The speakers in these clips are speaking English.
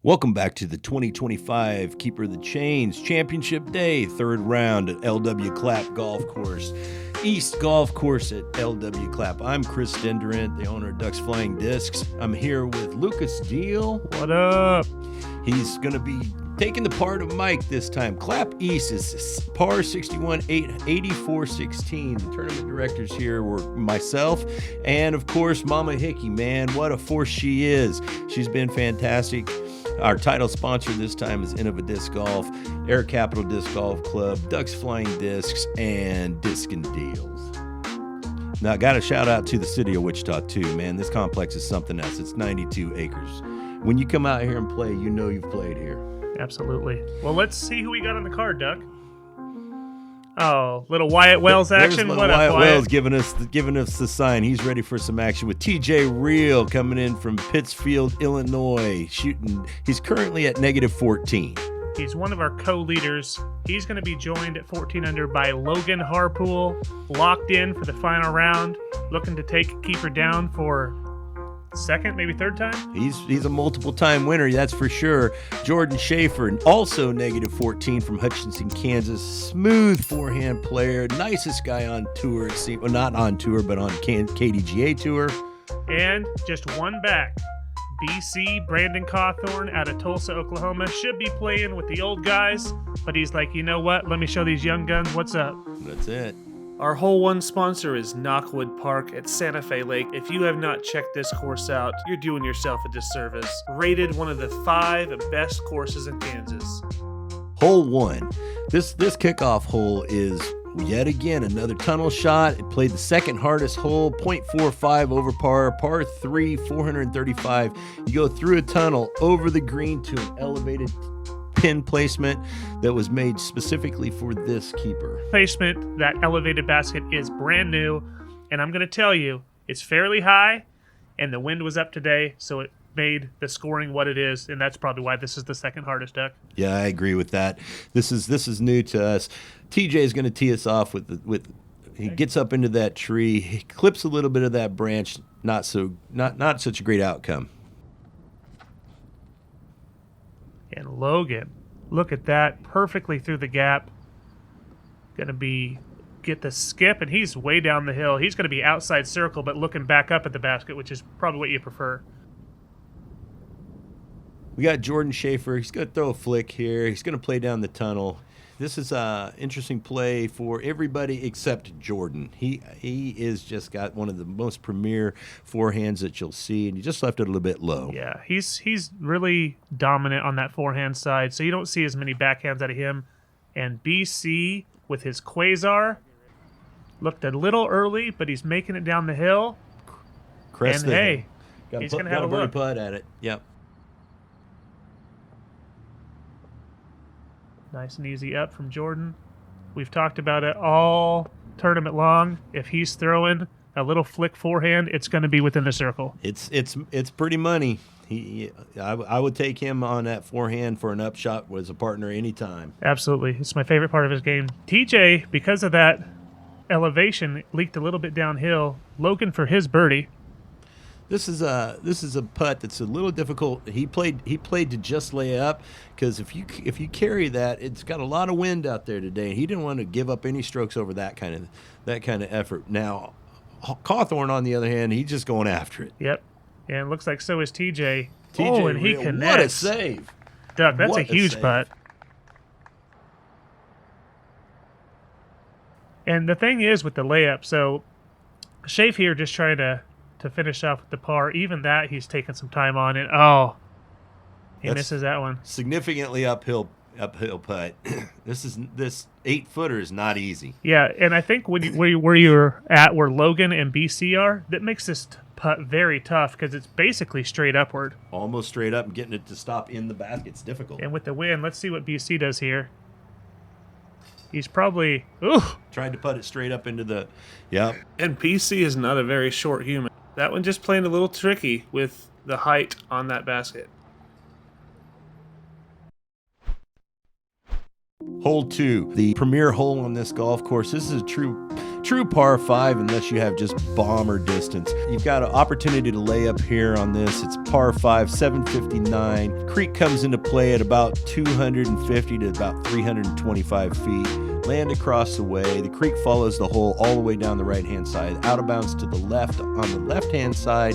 Welcome back to the 2025 Keeper of the Chains Championship Day, third round at LW Clapp Golf Course, East Golf Course at LW Clapp. I'm Chris Denderant, the owner of Ducks Flying Discs. I'm here with Lucas Deal. What up? He's going to be taking the part of Mike this time. Clapp East is par 61, 84-16. The tournament directors here were myself and, of course, Mama Hickey. Man, what a force she is. She's been fantastic. Our title sponsor this time is Innova Disc Golf, Air Capital Disc Golf Club, Ducks Flying Discs, and Discin Deals. Now, I got a shout out to the city of Wichita, too, man. This complex is something else. It's 92 acres. When you come out here and play, you know you've played here. Absolutely. Well, let's see who we got on the card, Duck. Oh, little Wyatt Wells action. What up, Wyatt Wells giving us the sign. He's ready for some action with TJ Reel coming in from Pittsfield, Illinois, shooting. He's currently at -14. He's one of our co-leaders. He's going to be joined at 14 under by Logan Harpool, locked in for the final round, looking to take keeper down for second, maybe third time. He's a multiple time winner, that's for sure. Jordan Shafer, also -14 from Hutchinson, Kansas. Smooth forehand player, nicest guy on tour. Well, not on tour, but on KDGA tour. And just one back, BC Brandon Cawthorne out of Tulsa, Oklahoma. Should be playing with the old guys, but he's like, you know what? Let me show these young guns what's up. That's it. Our hole one sponsor is Knockwood Park at Santa Fe Lake. If you have not checked this course out, you're doing yourself a disservice. Rated one of the 5 best courses in Kansas. Hole 1. This kickoff hole is yet again another tunnel shot. It played the second hardest hole, .45 over par 3, 435. You go through a tunnel over the green to an elevated pin placement that was made specifically for this keeper. Placement, that elevated basket is brand new, and I'm going to tell you, it's fairly high, and the wind was up today, so it made the scoring what it is, and that's probably why this is the second hardest, Duck. Yeah, I agree with that. This is new to us. TJ is going to tee us off with he gets up into that tree, he clips a little bit of that branch. Not such a great outcome. And Logan, look at that, perfectly through the gap. Going to get the skip, and he's way down the hill. He's going to be outside circle, but looking back up at the basket, which is probably what you prefer. We got Jordan Shafer. He's going to throw a flick here. He's going to play down the tunnel. This is an interesting play for everybody except Jordan. He is just got one of the most premier forehands that you'll see, and he just left it a little bit low. Yeah, he's really dominant on that forehand side, so you don't see as many backhands out of him. And BC with his Quasar looked a little early, but he's making it down the hill. Crest and hey, he's going to have a birdie look. putt at it. Yep. Nice and easy up from Jordan. We've talked about it all tournament long. If he's throwing a little flick forehand, it's going to be within the circle. It's pretty money. I would take him on that forehand for an upshot as a partner anytime. Absolutely. It's my favorite part of his game. TJ, because of that elevation, leaked a little bit downhill. Logan for his birdie. This is a putt that's a little difficult. He played to just lay up, because if you carry that, it's got a lot of wind out there today, and he didn't want to give up any strokes over that kind of effort. Now, Cawthorne, on the other hand, he's just going after it. Yep, and looks like so is TJ. TJ, and he connects. What a save, Doug! That's a huge putt. And the thing is with the layup, so Shafe here just trying to finish off with the par. Even that, he's taking some time on it. Oh, he misses that one. Significantly uphill putt. This 8-footer is not easy. Yeah, and I think where you're at, where Logan and BC are, that makes this putt very tough, because it's basically straight upward. Almost straight up, and getting it to stop in the basket's difficult. And with the wind, let's see what BC does here. He's probably tried to putt it straight up into the. Yep. And BC is not a very short human. That one just playing a little tricky with the height on that basket. Hole 2, the premier hole on this golf course. This is a true true par 5 unless you have just bomber distance. You've got an opportunity to lay up here on this. It's par 5, 759. Creek comes into play at about 250 to about 325 feet. Land across the way. The creek follows the hole all the way down the right-hand side. Out of bounds to the left. On the left-hand side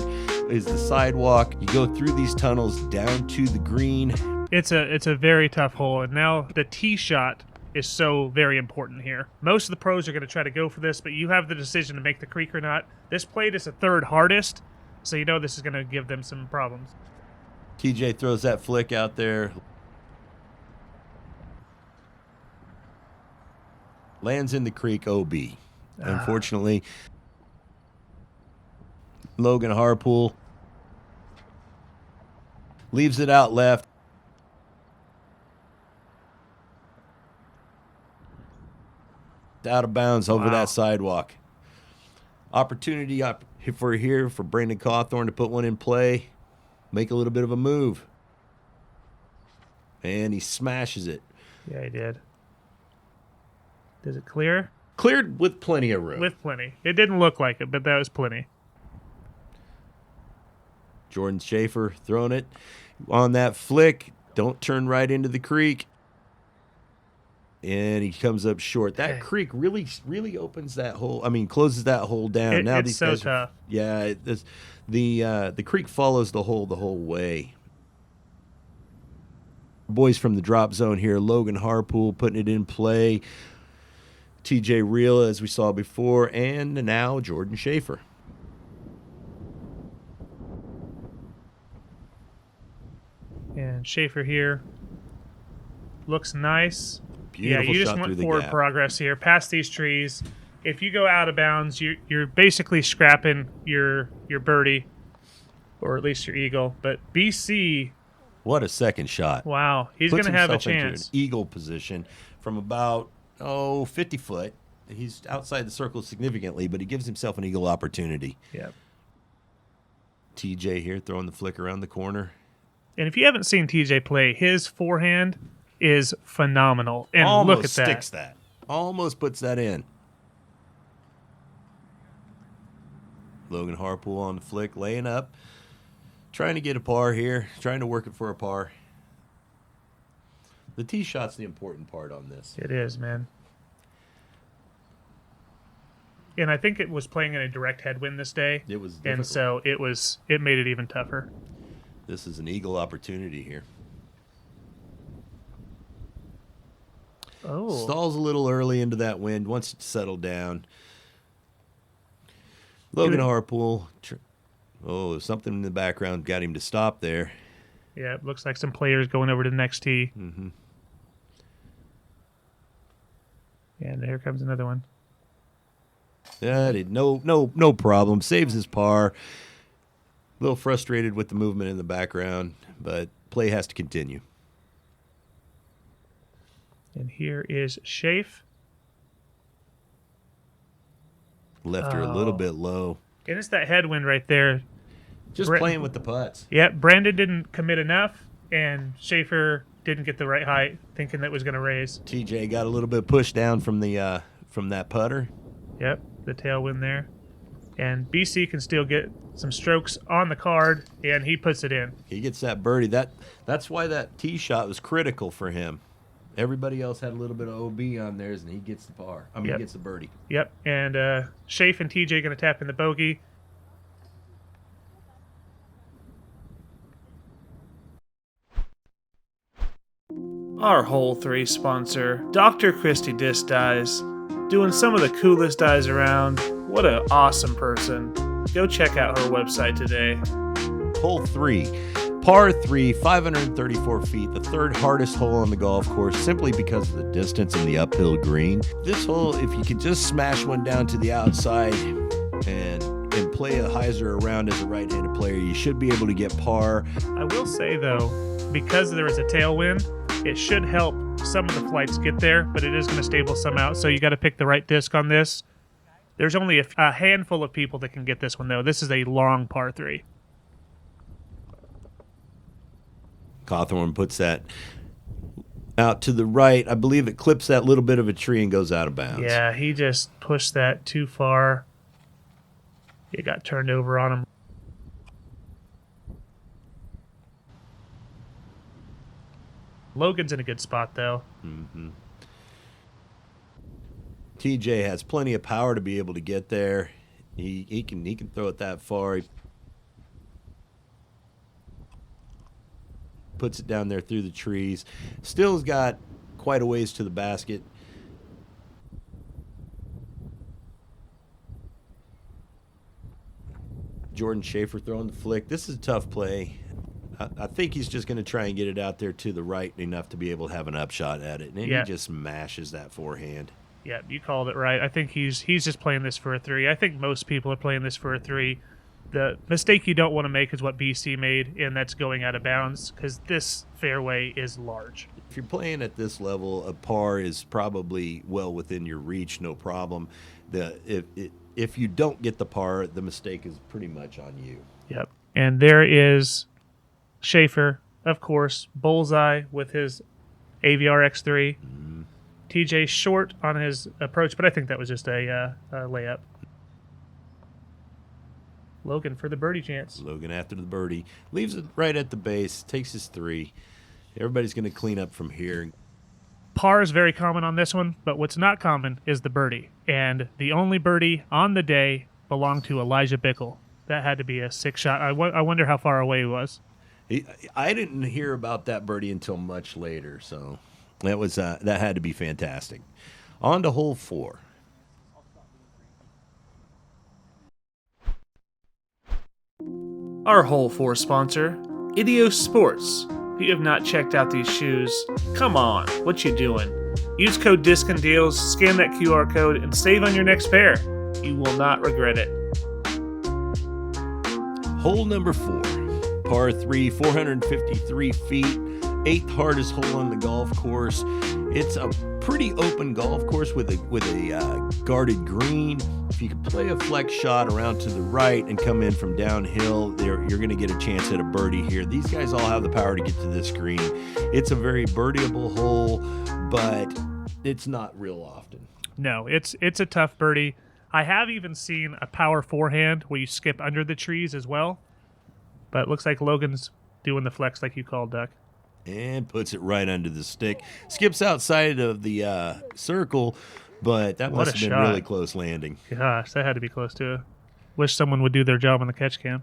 is the sidewalk. You go through these tunnels down to the green. It's a very tough hole, and now the tee shot is so very important here. Most of the pros are going to try to go for this, but you have the decision to make the creek or not. This plate is the third hardest, so you know this is going to give them some problems. TJ throws that flick out there. Lands in the creek, OB. Unfortunately, Logan Harpool leaves it out left. Out of bounds over that sidewalk. Opportunity for Brandon Cawthorne to put one in play, make a little bit of a move. And he smashes it. Yeah, he did. Does it clear? Cleared with plenty of room. With plenty. It didn't look like it, but that was plenty. Jordan Shafer throwing it on that flick. Don't turn right into the creek. And he comes up short. That creek really opens that hole. I mean, closes that hole down. Now it's these so guys tough. The creek follows the hole the whole way. Boys from the drop zone here. Logan Harpool putting it in play. TJ Reel, as we saw before, and now Jordan Shafer. And Shafer here looks nice. Beautiful you just shot want through the forward gap. progress here, past these trees. If you go out of bounds, you're basically scrapping your birdie, or at least your eagle. But BC, What a second shot. wow, he's Puts going to have a himself into chance. an eagle position from about 50 foot. He's outside the circle significantly, but he gives himself an eagle opportunity. Yep. TJ here throwing the flick around the corner. And if you haven't seen TJ play, his forehand is phenomenal. And Almost look at that. sticks that. Almost puts that in. Logan Harpool on the flick, laying up. Trying to get a par here. Trying to work it for a par. The tee shot's the important part on this. It is, man. And I think it was playing in a direct headwind this day. It was difficult. And so it made it even tougher. This is an eagle opportunity here. Oh. Stalls a little early into that wind. Wants it to settle down. Logan Harpool. Something in the background got him to stop there. Yeah, it looks like some players going over to the next tee. Mm-hmm. And here comes another one. Yeah, no problem. Saves his par. A little frustrated with the movement in the background, but play has to continue. And here is Shafe. Left her a little bit low. And it's that headwind right there. Just playing with the putts. Yeah, Brandon didn't commit enough, and Shafer didn't get the right height, thinking that was going to raise. TJ got a little bit pushed down from the from that putter. Yep, the tailwind there. And BC can still get some strokes on the card, and he puts it in. He gets that birdie. That's why that tee shot was critical for him. Everybody else had a little bit of OB on theirs, and he gets the par. He gets the birdie. Yep, and Shafe and TJ going to tap in the bogey. Our Hole 3 sponsor, Dr. Christy Disc Dyes. Doing some of the coolest dyes around. What an awesome person. Go check out her website today. Hole 3. Par 3, 534 feet, the third hardest hole on the golf course, simply because of the distance and the uphill green. This hole, if you could just smash one down to the outside and play a hyzer around as a right-handed player, you should be able to get par. I will say, though, because there is a tailwind, it should help some of the flights get there, but it is going to stable some out, so you got to pick the right disc on this. There's only a handful of people that can get this one, though. This is a long par 3. Cawthorne puts that out to the right. I believe it clips that little bit of a tree and goes out of bounds. Yeah, he just pushed that too far. It got turned over on him. Logan's in a good spot, though. TJ has plenty of power to be able to get there. He can throw it that far. He puts it down there through the trees. Still has got quite a ways to the basket. Jordan Shafer throwing the flick. This is a tough play. I think he's just going to try and get it out there to the right enough to be able to have an upshot at it. And he just mashes that forehand. Yeah, you called it right. I think he's just playing this for a 3. I think most people are playing this for a 3. The mistake you don't want to make is what BC made, and that's going out of bounds, because this fairway is large. If you're playing at this level, a par is probably well within your reach, no problem. If you don't get the par, the mistake is pretty much on you. Yep. And there is Shafer, of course, bullseye with his AVR X3. TJ short on his approach, but I think that was just a layup. Logan for the birdie chance. Logan after the birdie. Leaves it right at the base, takes his 3. Everybody's going to clean up from here. Par is very common on this one, but what's not common is the birdie. And the only birdie on the day belonged to Elijah Bickle. That had to be a 6 shot. I wonder how far away he was. I didn't hear about that birdie until much later, so that had to be fantastic. On to hole 4. Our hole 4 sponsor, Idios Sports. If you have not checked out these shoes, come on, what you doing? Use code Discin Deals, scan that QR code, and save on your next pair. You will not regret it. Hole number 4, par 3, 453 feet, 8th hardest hole on the golf course. It's a pretty open golf course with a guarded green. If you can play a flex shot around to the right and come in from downhill, you're going to get a chance at a birdie here. These guys all have the power to get to this green. It's a very birdieable hole, but it's not real often. No, it's a tough birdie. I have even seen a power forehand where you skip under the trees as well. But it looks like Logan's doing the flex like you called, Duck. And puts it right under the stick. Skips outside of the circle, but that must have been really close landing. Gosh, that had to be close to. Wish someone would do their job on the catch cam.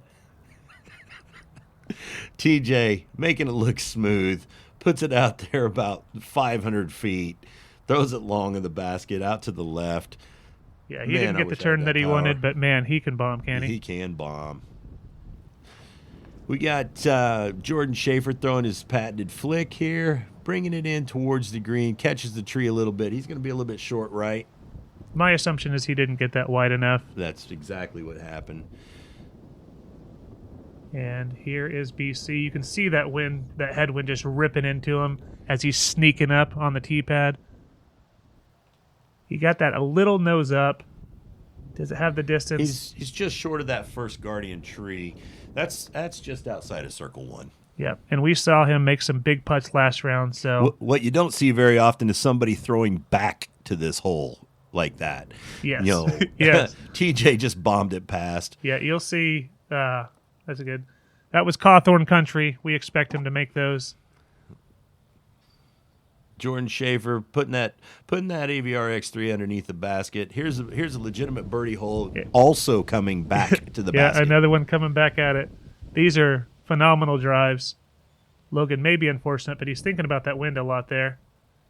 TJ making it look smooth. Puts it out there about 500 feet. Throws it long in the basket, out to the left. Yeah, he didn't get the turn that he wanted, but man, he can bomb, can't he? He can bomb. We got Jordan Shafer throwing his patented flick here, bringing it in towards the green, catches the tree a little bit. He's going to be a little bit short right. My assumption is he didn't get that wide enough. That's exactly what happened. And here is BC. You can see that wind, that headwind just ripping into him as he's sneaking up on the tee pad. He got that a little nose up. Does it have the distance? He's just short of that first guardian tree. That's just outside of circle 1. Yep, and we saw him make some big putts last round. So what you don't see very often is somebody throwing back to this hole like that. Yes. You know, yes. TJ just bombed it past. Yeah, you'll see. That's a good. That was Cawthorne country. We expect him to make those. Jordan Shafer putting that AVR X3 underneath the basket. Here's a legitimate birdie hole, also coming back to the basket. Yeah, another one coming back at it. These are phenomenal drives. Logan may be unfortunate, but he's thinking about that wind a lot there.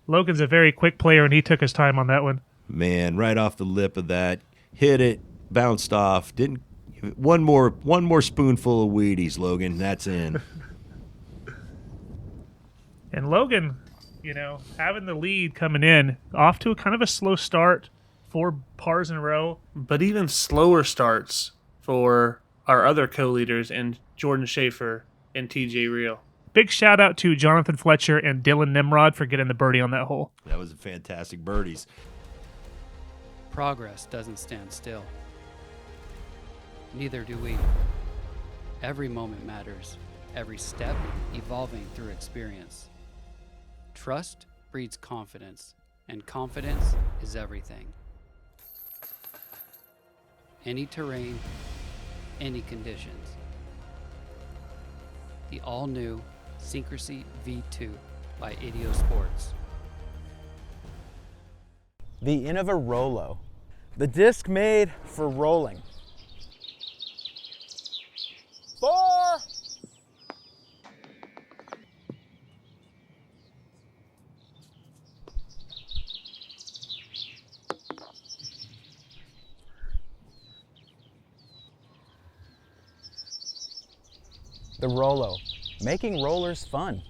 Logan's a very quick player, and he took his time on that one. Man, right off the lip of that, hit it, bounced off. Didn't one more spoonful of Wheaties, Logan. That's in. And Logan, having the lead coming in, off to a kind of a slow start, 4 pars in a row. But even slower starts for our other co-leaders and Jordan Shafer and TJ Reel. Big shout out to Jonathan Fletcher and Dylan Nimrod for getting the birdie on that hole. That was a fantastic birdies. Progress doesn't stand still. Neither do we. Every moment matters, every step evolving through experience. Trust breeds confidence, and confidence is everything. Any terrain, any conditions. The all-new Syncrasy V2 by Ideo Sports. The Innova Rollo, the disc made for rolling. 4. The Rollo, making rollers fun.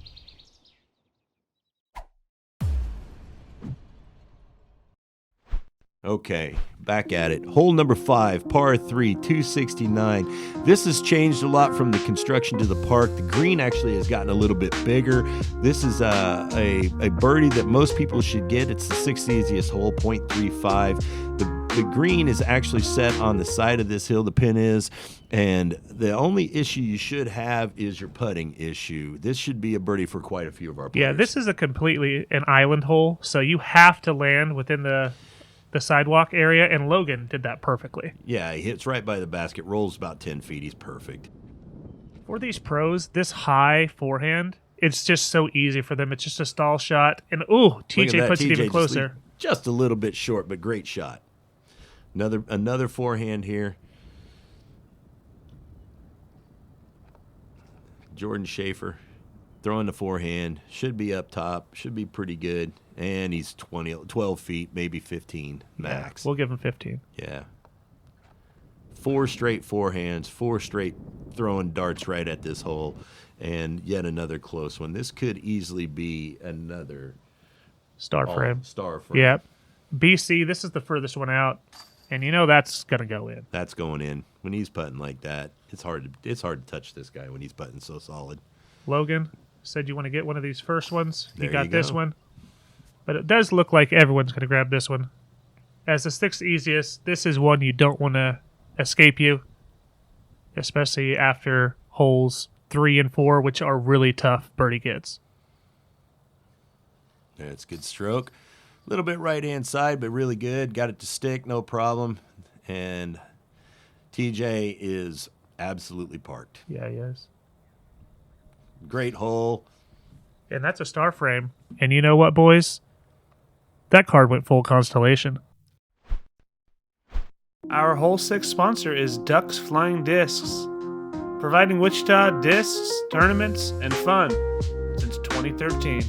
Okay, back at it. Hole number 5, par 3, 269. This has changed a lot from the construction to the park. The green actually has gotten a little bit bigger. This is a birdie that most people should get. It's the 6th easiest hole, 0.35. The green is actually set on the side of this hill, the pin is, and the only issue you should have is your putting issue. This should be a birdie for quite a few of our players. Yeah, this is a completely an island hole, so you have to land within the sidewalk area, and Logan did that perfectly. Yeah, he hits right by the basket, rolls about 10 feet. He's perfect. For these pros, this high forehand, it's just so easy for them. It's just a stall shot, and ooh, TJ puts it even closer. Just a little bit short, but great shot. Another forehand here. Jordan Shafer throwing the forehand. Should be up top. Should be pretty good. And he's 12 feet, maybe 15 max. Yeah, we'll give him 15. Yeah. 4 straight forehands, 4 straight throwing darts right at this hole, and yet another close one. This could easily be another Star frame. Star frame. Yep. BC, this is the furthest one out, and you know that's going to go in. That's going in. When he's putting like that, it's hard to touch this guy when he's putting so solid. Logan said you want to get one of these first ones. There you got you this go. one. But it does look like everyone's going to grab this one. As the 6th easiest, this is one you don't want to escape you, especially after holes 3 and 4, which are really tough birdie gets. That's a good stroke. A little bit right-hand side, but really good. Got it to stick, no problem. And TJ is absolutely parked. Yeah, he is. Great hole. And that's a star frame. And you know what, boys? That card went full constellation. Our Hole 6 sponsor is Ducks Flying Discs, providing Wichita discs, tournaments, and fun since 2013.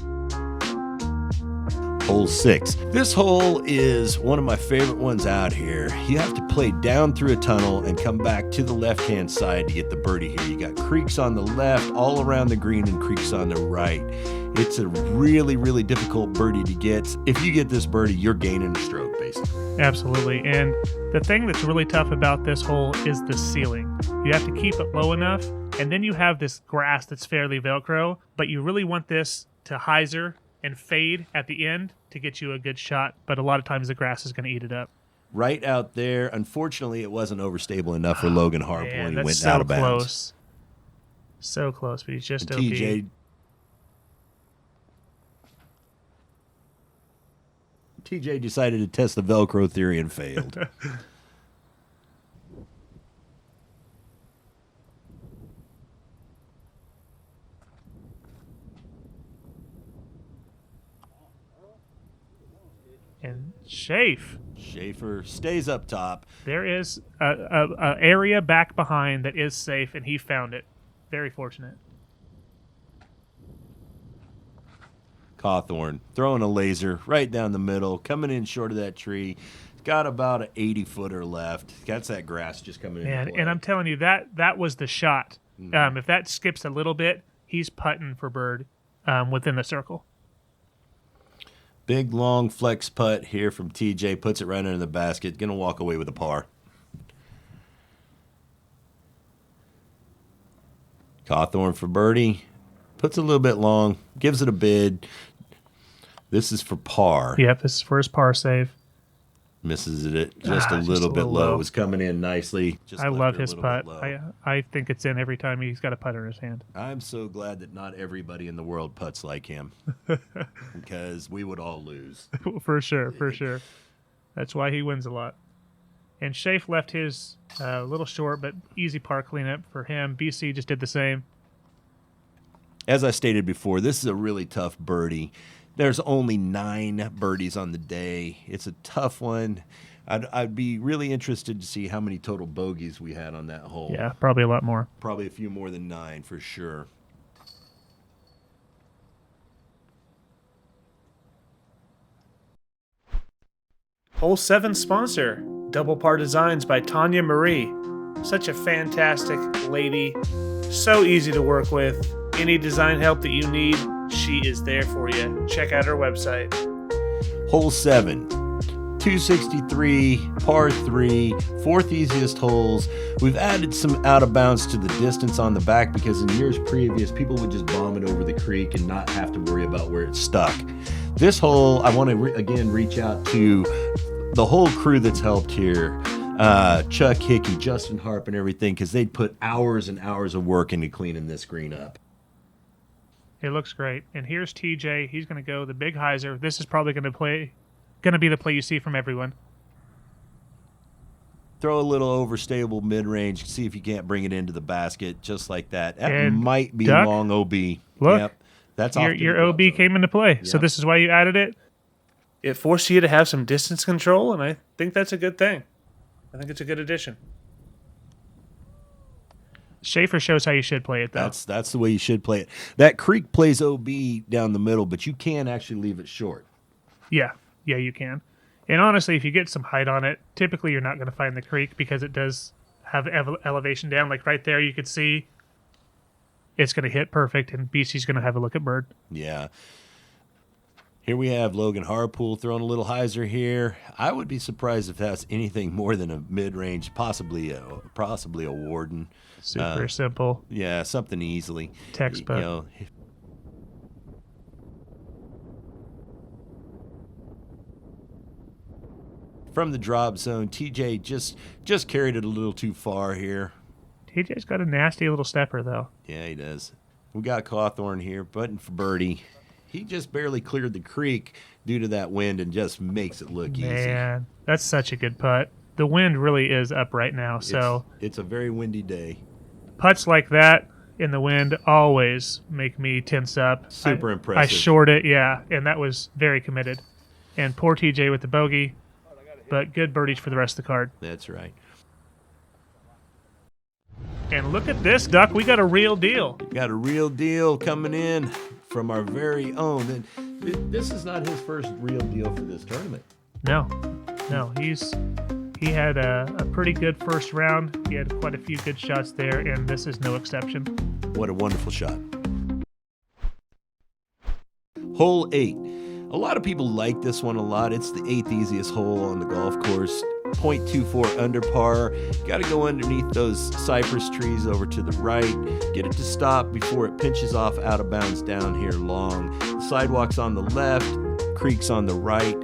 Hole 6. This hole is one of my favorite ones out here. You have to play down through a tunnel and come back to the left-hand side to get the birdie here. You got creeks on the left, all around the green, and creeks on the right. It's a really, really difficult birdie to get. If you get this birdie, you're gaining a stroke, basically. Absolutely. And the thing that's really tough about this hole is the ceiling. You have to keep it low enough, and then you have this grass that's fairly Velcro, but you really want this to hyzer and fade at the end to get you a good shot, but a lot of times the grass is going to eat it up. Right out there. Unfortunately, it wasn't overstable enough for Logan Harpool, Man, and he that's went so out of bounds. close. So close, but he's just And OP. TJ decided to test the Velcro theory and failed. And Shafer stays up top. there is a area back behind that is safe, and he found it. Very fortunate. Cawthorne throwing a laser right down the middle, coming in short of that tree. Got about an 80-footer left. That's that grass just coming in. And I'm telling you, that was the shot. If that skips a little bit, he's putting for bird within the circle. Big, long flex putt here from TJ. Puts it right under the basket. Going to walk away with a par. Cawthorne for birdie. Puts a little bit long. Gives it a bid. This is for par. Yep, this is for his par save. Misses it just a Just little a bit little low. low. It was coming in nicely. Just I left love her a his little bit putt. low. I think it's in every time he's got a putter in his hand. I'm so glad that not everybody in the world putts like him, because we would all lose. For sure, for sure. That's why he wins a lot. And Shafe left his a little short, but easy par cleanup for him. BC just did the same. As I stated before, this is a really tough birdie. There's only 9 birdies on the day. It's a tough one. I'd be really interested to see how many total bogeys we had on that hole. Yeah, probably a lot more. Probably a few more than 9 for sure. Hole 7 sponsor, Double Par Designs by Tanya Marie. Such a fantastic lady, so easy to work with. Any design help that you need, she is there for you. Check out her website. Hole 7, 263, par 3, 4th easiest holes. We've added some out of bounds to the distance on the back because in years previous, people would just bomb it over the creek and not have to worry about where it's stuck. This hole, I want to again reach out to the whole crew that's helped here. Chuck Hickey, Justin Harp, and everything, because they'd put hours and hours of work into cleaning this green up. It looks great. And here's TJ. He's going to go the big hyzer. This is probably going to be the play you see from everyone. Throw a little overstable mid-range, see if you can't bring it into the basket, just like that. That And might be duck. long OB. Look, Yep. That's off to your the OB drop zone. came into play. So Yep. this is why you added it? It forced you to have some distance control, and I think that's a good thing. I think it's a good addition. Shafer shows how you should play it, though. That's the way you should play it. That creek plays OB down the middle, but you can actually leave it short. Yeah, you can. And honestly, if you get some height on it, typically you're not going to find the creek because it does have elevation down. Like right there, you could see it's going to hit perfect, and BC's going to have a look at bird. Yeah. Here we have Logan Harpool throwing a little hyzer here. I would be surprised if that's anything more than a mid-range, possibly a Warden. Super simple. Yeah, something easily. Textbook. You know, from the drop zone, TJ just carried it a little too far here. TJ's got a nasty little stepper, though. Yeah, he does. We got Cawthorne here, button for birdie. He just barely cleared the creek due to that wind and just makes it look easy. Man, that's such a good putt. The wind really is up right now, so It's a very windy day. putts like that in the wind always make me tense up. Super I impressive. short it, yeah, and that was very committed. And poor TJ with the bogey, but good birdies for the rest of the card. That's right. And look at this, Duck. We got a real deal. Got a real deal coming in from our very own. And this is not his first real deal for this tournament. No, he had a pretty good first round. He had quite a few good shots there, and this is no exception. What a wonderful shot. Hole 8. A lot of people like this one a lot. It's the 8th easiest hole on the golf course. 0.24 under par. Got to go underneath those cypress trees over to the right. Get it to stop before it pinches off out of bounds down here long. The sidewalk's on the left. Creek's on the right.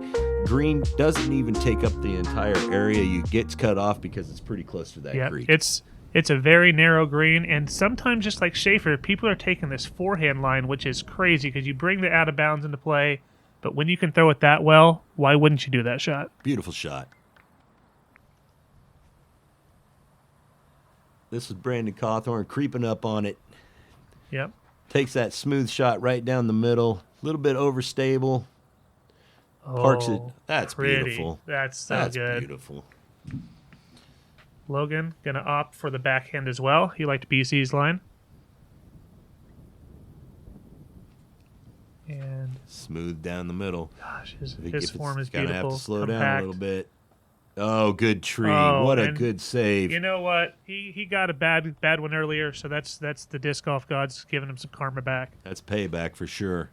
Green doesn't even take up the entire area. You gets cut off because it's pretty close to that Yeah, creek. it's a very narrow green, and sometimes just like Shafer, people are taking this forehand line, which is crazy because you bring the out of bounds into play. But when you can throw it that well, why wouldn't you do that shot? Beautiful shot. This is Brandon Cawthorne creeping up on it. Yep. Takes that smooth shot right down the middle. A little bit overstable. Parks it. That's pretty. beautiful. That's so That's good. beautiful. Logan gonna opt for the backhand as well. He liked BC's line. And Smooth down the middle. gosh, his If it's form is gonna beautiful. have to slow down compact. a little bit. Oh, good tree. Oh, what a and good save. You know what? He got a bad one earlier, so that's the disc golf gods giving him some karma back. That's payback for sure.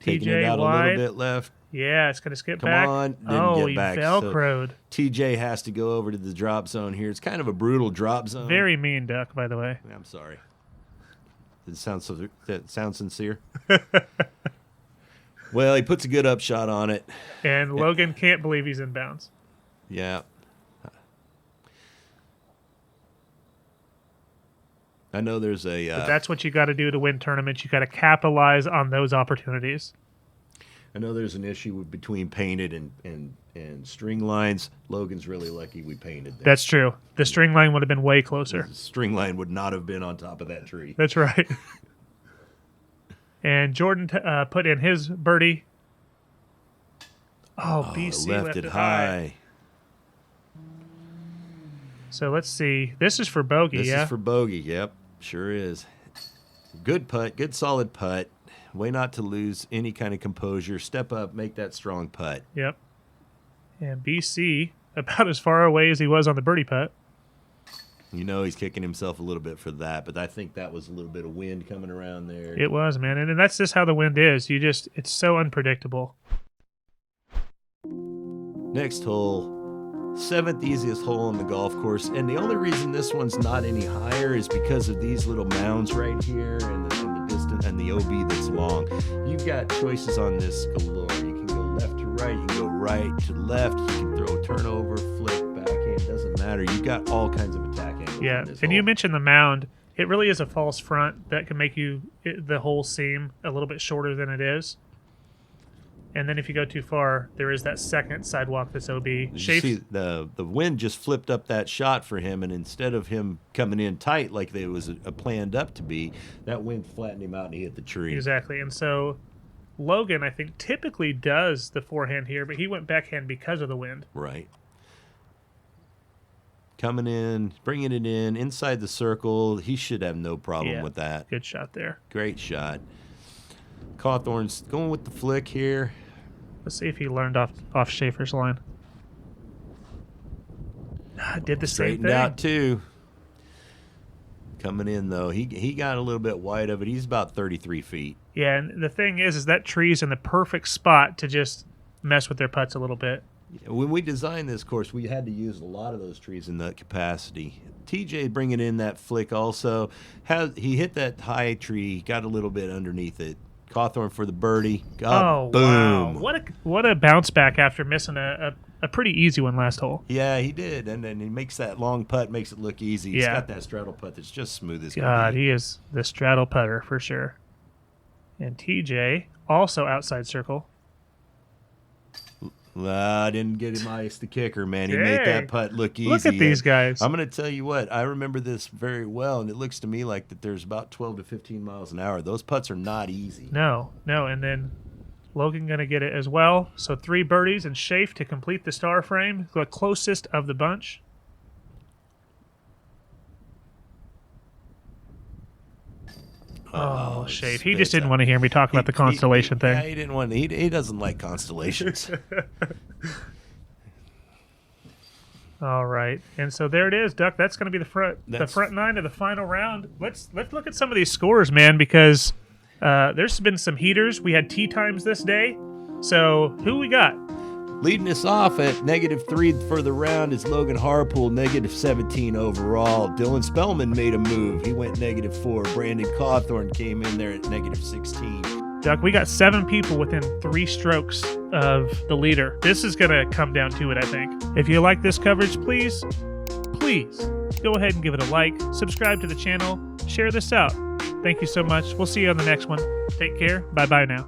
Taking TJ it out wide. a little bit left. Yeah, it's gonna skip Come back. on, didn't oh, get he back. So velcroed. TJ has to go over to the drop zone here. It's kind of a brutal drop zone. Very mean, Duck, by the way. I'm sorry. Did that sound sincere? Well, he puts a good upshot on it. And Logan can't believe he's in bounds. Yeah. I know there's a... But that's what you got to do to win tournaments. You got to capitalize on those opportunities. I know there's an issue between painted and string lines. Logan's really lucky we painted there. That's true. The string line would have been way closer. The string line would not have been on top of that tree. That's right. And Jordan put in his birdie. Oh, BC left it high. So let's see. This is for bogey, This yeah? is for bogey, yep. Sure is. Good putt, good solid putt. Way not to lose any kind of composure. Step up, make that strong putt. Yep. And BC, about as far away as he was on the birdie putt. You know he's kicking himself a little bit for that, but I think that was a little bit of wind coming around there. It was, man. And that's just how the wind is. It's so unpredictable. Next hole. 7th easiest hole on the golf course, and the only reason this one's not any higher is because of these little mounds right here and the distance and the OB that's long. You've got choices on this galore. You can go left to right, you can go right to left, you can throw turnover, flick, backhand, doesn't matter. You've got all kinds of attack angles. Yeah, on this and hole. you mentioned the mound. It really is a false front that can make the hole seem a little bit shorter than it is. And then if you go too far, there is that second sidewalk that's OB. You see, the wind just flipped up that shot for him, and instead of him coming in tight like it was planned up to be, that wind flattened him out and he hit the tree. Exactly. And so Logan, I think, typically does the forehand here, but he went backhand because of the wind. Right. Coming in, bringing it in, inside the circle. He should have no problem with that. Good shot there. Great shot. Cawthorne's going with the flick here. Let's see if he learned off Shafer's line. Did the same Straightened thing. out too. Coming in though, he got a little bit wide of it. He's about 33 feet. Yeah, and the thing is that tree's in the perfect spot to just mess with their putts a little bit. When we designed this course, we had to use a lot of those trees in that capacity. TJ bringing in that flick also. He hit that high tree, got a little bit underneath it. Cawthorne for the birdie. Oh, boom. Wow. What a bounce back after missing a pretty easy one last hole. Yeah, he did. And then he makes that long putt, makes it look easy. He's Yeah. got that straddle putt that's just smooth as can God, be. he is the straddle putter for sure. And TJ, also outside circle. I didn't get him ice the kicker, man. He made Dang. that putt look easy. Look at these guys. I'm going to tell you what. I remember this very well, and it looks to me like that there's about 12 to 15 miles an hour. Those putts are not easy. No. And then Logan going to get it as well. So 3 birdies and Shafe to complete the star frame, the closest of the bunch. Oh, Shafe. He just didn't want to hear me talk about the constellation thing. Yeah, he didn't want. He doesn't like constellations. All right, and so there it is, Duck. That's going to be the front 9 of the final round. Let's look at some of these scores, man, because there's been some heaters. We had tee times this day. So who we got? Leading us off at -3 for the round is Logan Harpool, -17 overall. Dylan Spellman made a move. He went -4. Brandon Cawthorne came in there at -16. Duck, we got 7 people within 3 strokes of the leader. This is going to come down to it, I think. If you like this coverage, please go ahead and give it a like, subscribe to the channel, share this out. Thank you so much. We'll see you on the next one. Take care. Bye-bye now.